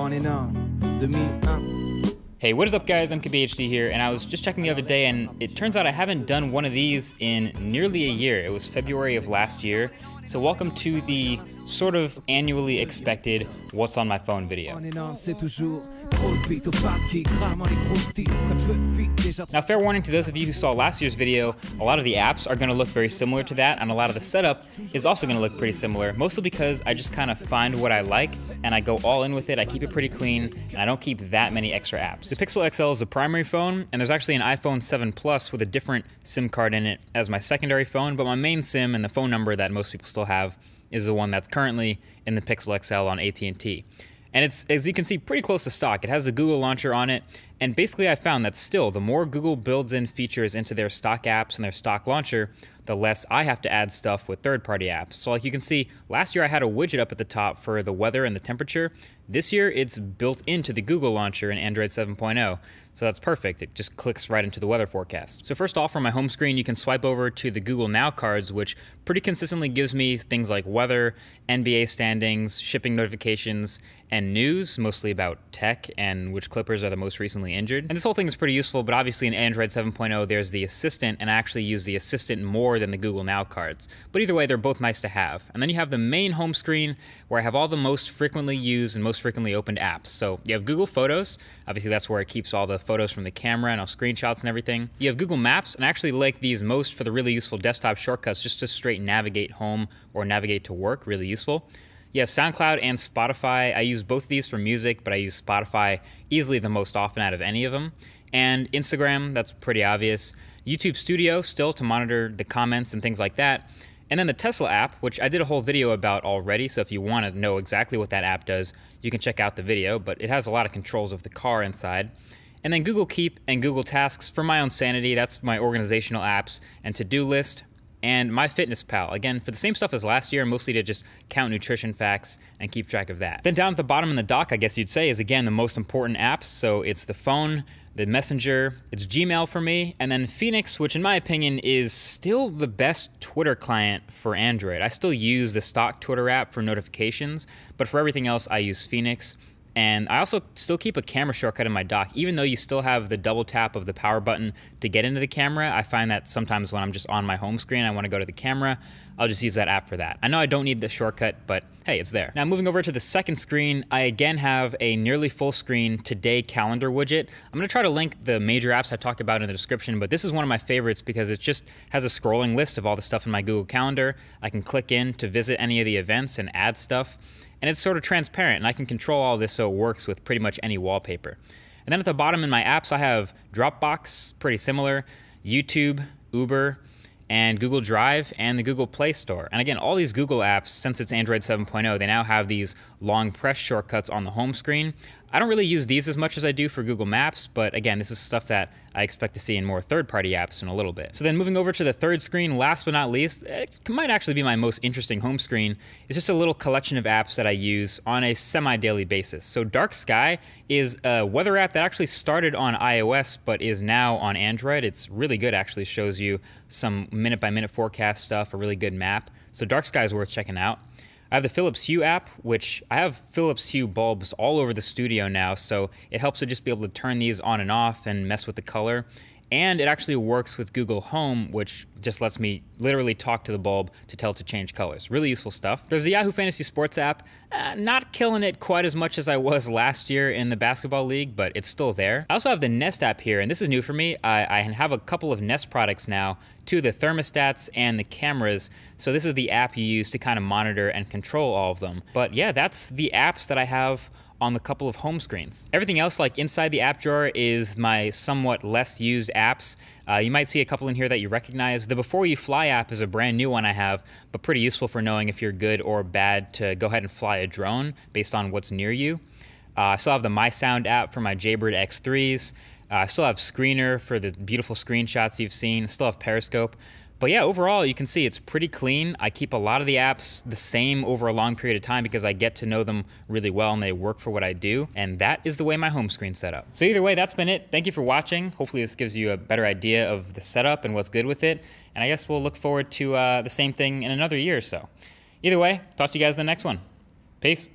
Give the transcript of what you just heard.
On est là, 2001. Hey, what is up guys, MKBHD here, and I was just checking the other day and it turns out I haven't done one of these in nearly a year. It was February of last year, so welcome to the sort of annually expected What's on My Phone video. Now fair warning to those of you who saw last year's video, a lot of the apps are going to look very similar to that, and a lot of the setup is also going to look pretty similar, mostly because I just kind of find what I like and I go all in with it. I keep it pretty clean and I don't keep that many extra apps. The Pixel XL is the primary phone, and there's actually an iPhone 7 Plus with a different SIM card in it as my secondary phone, but my main SIM and the phone number that most people still have is the one that's currently in the Pixel XL on AT&T. And it's, as you can see, pretty close to stock. It has a Google launcher on it, and basically I found that still, the more Google builds in features into their stock apps and their stock launcher, the less I have to add stuff with third-party apps. So like you can see, last year I had a widget up at the top for the weather and the temperature. This year it's built into the Google launcher in Android 7.0. So that's perfect. It just clicks right into the weather forecast. So first off, from my home screen, you can swipe over to the Google Now cards, which pretty consistently gives me things like weather, NBA standings, shipping notifications, and news, mostly about tech and which Clippers are the most recently injured. And this whole thing is pretty useful, but obviously in Android 7.0, there's the Assistant, and I actually use the Assistant more than the Google Now cards. But either way, they're both nice to have. And then you have the main home screen, where I have all the most frequently used and most frequently opened apps. So you have Google Photos. Obviously, that's where it keeps all the photos from the camera and all screenshots and everything. You have Google Maps, and I actually like these most for the really useful desktop shortcuts, just to straight navigate home or navigate to work, really useful. You have SoundCloud and Spotify. I use both of these for music, but I use Spotify easily the most often out of any of them. And Instagram, that's pretty obvious. YouTube Studio, still to monitor the comments and things like that. And then the Tesla app, which I did a whole video about already, so if you want to know exactly what that app does, you can check out the video, but it has a lot of controls of the car inside. And then Google Keep and Google Tasks for my own sanity. That's my organizational apps and to-do list. And MyFitnessPal, again, for the same stuff as last year, mostly to just count nutrition facts and keep track of that. Then down at the bottom in the dock, I guess you'd say, is again the most important apps. So it's the phone, the Messenger, it's Gmail for me, and then Phoenix, which in my opinion is still the best Twitter client for Android. I still use the stock Twitter app for notifications, but for everything else, I use Phoenix. And I also still keep a camera shortcut in my dock. Even though you still have the double tap of the power button to get into the camera, I find that sometimes when I'm just on my home screen, I want to go to the camera, I'll just use that app for that. I know I don't need the shortcut, but hey, it's there. Now moving over to the second screen, I again have a nearly full screen Today calendar widget. I'm going to try to link the major apps I talk about in the description, but this is one of my favorites because it just has a scrolling list of all the stuff in my Google Calendar. I can click in to visit any of the events and add stuff. And it's sort of transparent, and I can control all this so it works with pretty much any wallpaper. And then at the bottom in my apps, I have Dropbox, pretty similar, YouTube, Uber, and Google Drive, and the Google Play Store. And again, all these Google apps, since it's Android 7.0, they now have these long press shortcuts on the home screen. I don't really use these as much as I do for Google Maps, but again, this is stuff that I expect to see in more third-party apps in a little bit. So then moving over to the third screen, last but not least, it might actually be my most interesting home screen. It's just a little collection of apps that I use on a semi-daily basis. So Dark Sky is a weather app that actually started on iOS, but is now on Android. It's really good, actually shows you some minute-by-minute forecast stuff, a really good map. So Dark Sky is worth checking out. I have the Philips Hue app, which I have Philips Hue bulbs all over the studio now, so it helps to just be able to turn these on and off and mess with the color. And it actually works with Google Home, which just lets me literally talk to the bulb to tell it to change colors. Really useful stuff. There's the Yahoo Fantasy Sports app. Not killing it quite as much as I was last year in the basketball league, but it's still there. I also have the Nest app here, and this is new for me. I have a couple of Nest products now, two of the thermostats and the cameras. So this is the app you use to kind of monitor and control all of them. But yeah, that's the apps that I have on the couple of home screens. Everything else, like inside the app drawer, is my somewhat less used apps. You might see a couple in here that you recognize. The Before You Fly app is a brand new one I have, but pretty useful for knowing if you're good or bad to go ahead and fly a drone based on what's near you. I still have the My Sound app for my Jaybird X3s. I still have Screener for the beautiful screenshots you've seen. I still have Periscope. But yeah, overall, you can see it's pretty clean. I keep a lot of the apps the same over a long period of time because I get to know them really well and they work for what I do. And that is the way my home screen's set up. So either way, that's been it. Thank you for watching. Hopefully this gives you a better idea of the setup and what's good with it. And I guess we'll look forward to the same thing in another year or so. Either way, talk to you guys in the next one. Peace.